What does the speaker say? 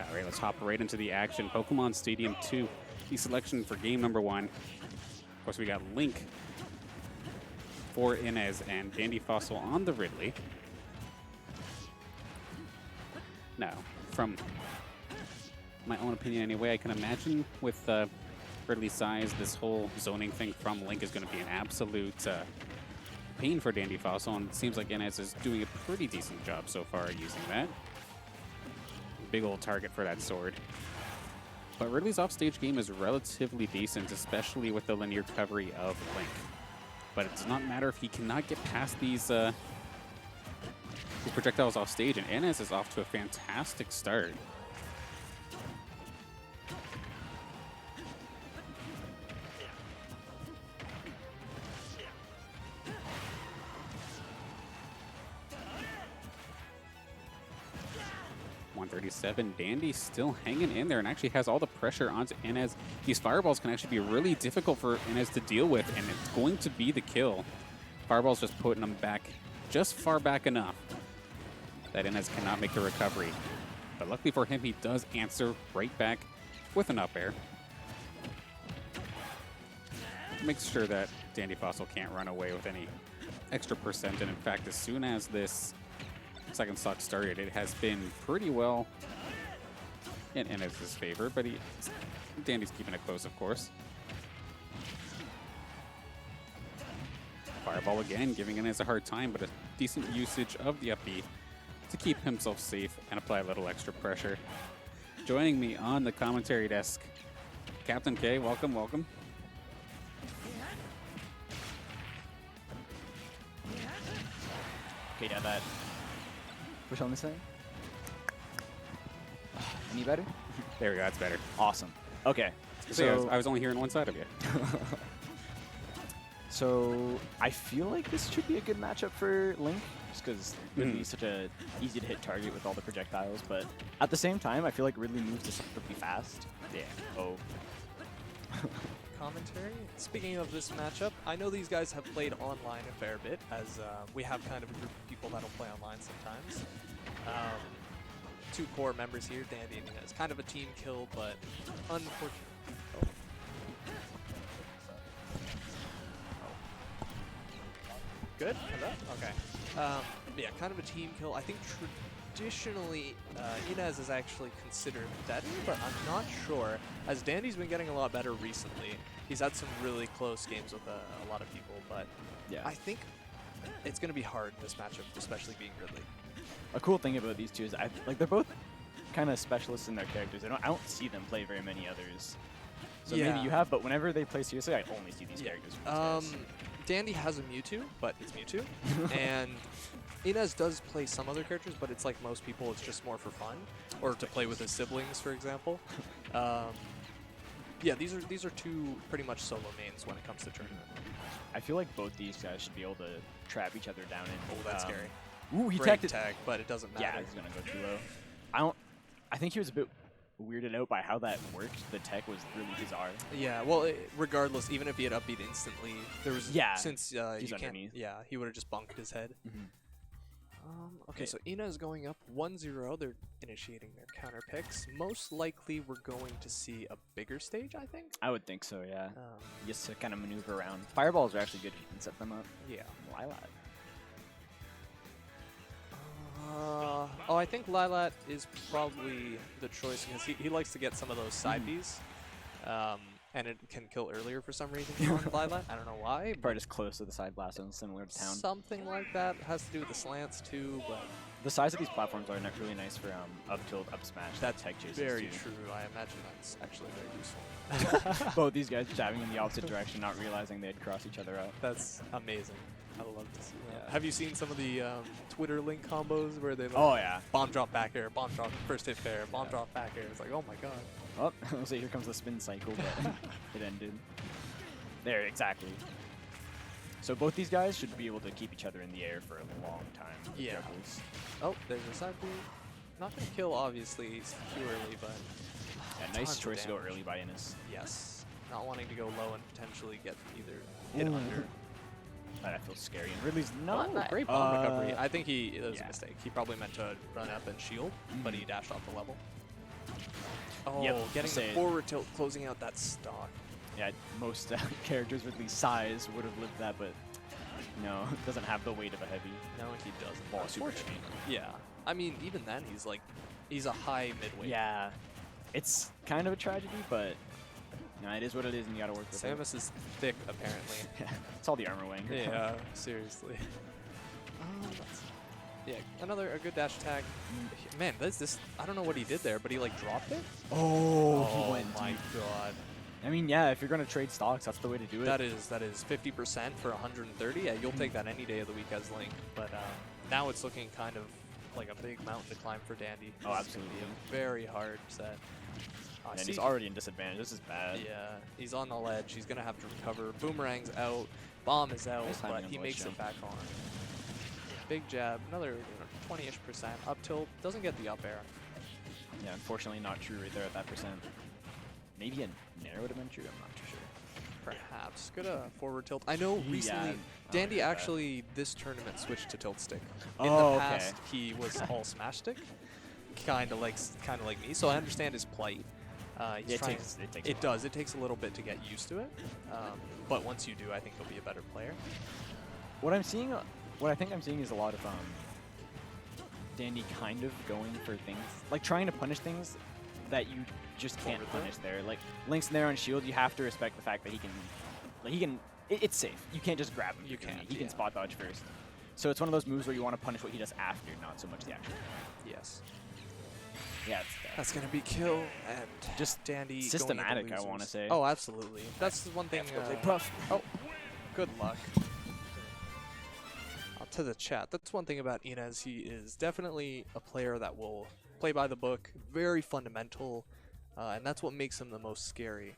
All right, let's hop right into the action. Pokemon Stadium 2, the selection for game number 1. Of course, we got Link for Inez and DandyFossil on the Ridley. Now, from my own opinion anyway, I can imagine with Ridley's size, this whole zoning thing from Link is going to be an absolute pain for DandyFossil, and it seems like Inez is doing a pretty decent job so far at using that. Big old target for that sword. But Ridley's offstage game is relatively decent, especially with the linear recovery of Link. But it does not matter if he cannot get past these projectiles off stage, and Inez is off to a fantastic start. .137, Dandy still hanging in there and actually has all the pressure onto Inez. These fireballs can actually be really difficult for Inez to deal with, and it's going to be the kill. Fireball's just putting them back just far back enough that Inez cannot make the recovery. But luckily for him, he does answer right back with an up air. Makes sure that DandyFossil can't run away with any extra percent, and in fact, as soon as this second stock started, it has been pretty well in Inez's favor, but Dandy's keeping it close, of course. Fireball again, giving Inez a hard time, but a decent usage of the up B to keep himself safe and apply a little extra pressure. Joining me on the commentary desk, Captain K, welcome, welcome. Okay, yeah, that. Which one is saying? Any better? There we go, that's better. Awesome. Okay. So I was only hearing one side of you. So I feel like this should be a good matchup for Link, just because Ridley's such a easy to hit target with all the projectiles. But at the same time, I feel like Ridley moves deceptively fast. Yeah. Oh. Commentary. Speaking of this matchup, I know these guys have played online a fair bit, as we have kind of a group of people that'll play online sometimes. Two core members here, Dandy and Inez. Kind of a team kill, but unfortunately. Good? Okay. Yeah, kind of a team kill. I think traditionally, Inez is actually considered better, but I'm not sure. As Dandy's been getting a lot better recently, he's had some really close games with a lot of people, but Yeah. I think it's going to be hard in this matchup, especially being Ridley. A cool thing about these two is they're both kind of specialists in their characters. I don't see them play very many others. So Yeah. maybe you have, but whenever they play seriously, I only see these characters. From these guys. Dandy has a Mewtwo, but it's Mewtwo. And Inez does play some other characters, but it's like most people, it's just more for fun. Or to play with his siblings, for example. Yeah, these are two pretty much solo mains when it comes to tournament. I feel like both these guys should be able to trap each other down in. Oh, that's scary. Ooh, he Great tagged it. tag, but it doesn't matter. Yeah, he's gonna go too low. I think he was a bit weirded out by how that worked. The tech was really bizarre. Yeah, well, regardless, even if he had upbeat instantly, there was since you can't. underneath. Yeah, he would have just bunked his head. Mm-hmm. Okay, so Inez going up 1-0. They're initiating their counter picks. Most likely, we're going to see a bigger stage, I think. I would think so, yeah. Just to kind of maneuver around. Fireballs are actually good if you can set them up. Yeah. Lilat. Oh, I think Lilat is probably the choice because he likes to get some of those side Bs. And it can kill earlier for some reason on Lilat. I don't know why. Probably just close to the side blast and similar to town. Something like that. Has to do with the slants too, but The size of these platforms are really nice for up tilt, up smash. That tech chases very too. true. I imagine that's actually very useful. Both these guys jabbing in the opposite direction, not realizing they'd cross each other out. That's amazing. I love to see that. Yeah. Have you seen some of the Twitter link combos where they like Oh yeah. bomb drop back air, bomb drop first hit fair, bomb drop back air? It's like, oh my god. Oh, so here comes the spin cycle, but it ended. There, exactly. So both these guys should be able to keep each other in the air for a long time. with Yeah. juggles. Oh, there's a side B. Not gonna kill, obviously. It's too early, but Yeah, tons nice of choice to go damage. early by Innes. Yes. Not wanting to go low and potentially get either hit Ooh. under. That feels scary. And Ridley's not. Oh, great bomb recovery. Uh, I think it was yeah. a mistake. He probably meant to run up and shield, but he dashed off the level. Oh, Yep, getting the say it. forward tilt, closing out that stock. Yeah, most characters with Ridley's size would have lived that, but no, doesn't have the weight of a heavy. No, he doesn't. Oh, super Unfortunately. Yeah. I mean, even then, he's a high midweight. Yeah, it's kind of a tragedy, but no, it is what it is, and you gotta work with it. Samus is thick, apparently. Yeah, it's all the armor weighing. Yeah, seriously. Yeah, a good dash attack. Man, this I don't know what he did there, but he like dropped it. Oh, he Oh went my deep. god. I mean, yeah, if you're gonna trade stocks, that's the way to do it. That is 50% for 130. Yeah, you'll take that any day of the week as Link. But now it's looking kind of like a big mountain to climb for Dandy. Oh, This is gonna absolutely. be a very hard set. And See- he's already in disadvantage. This is bad. Yeah, he's on the ledge. He's gonna have to recover. Boomerang's out. Bomb is out, Nice timing but on he the makes ledge it jump. back on. Big jab, another 20-ish%. Up tilt, doesn't get the up air. Yeah, unfortunately not true right there at that percent. Maybe a nair would have been true. I'm not too sure. Perhaps. Good forward tilt. I know Yeah, recently, I don't Dandy get that. actually, this tournament, switched to tilt stick. In Oh, the okay. past, he was all smash stick, kind of like me. So I understand his plight. He's It trying- takes It does. It takes a little bit to get used to it. But once you do, I think he'll be a better player. What I'm seeing, what I think I'm seeing is a lot of Dandy kind of going for things, like trying to punish things that you just can't Forward throw? punish there. Like Link's there on shield, you have to respect the fact that it's safe. You can't just grab him. You freaking. can't, He can yeah. spot dodge first. So it's one of those moves where you want to punish what he does after, not so much the action. Yes. Yeah, it's bad. That's going to be kill and Just Dandy going into systematic, I losers. want to say. Oh, absolutely. That's the one thing. Puff. Oh, good luck. To the chat. That's one thing about Inez. He is definitely a player that will play by the book, very fundamental, and that's what makes him the most scary.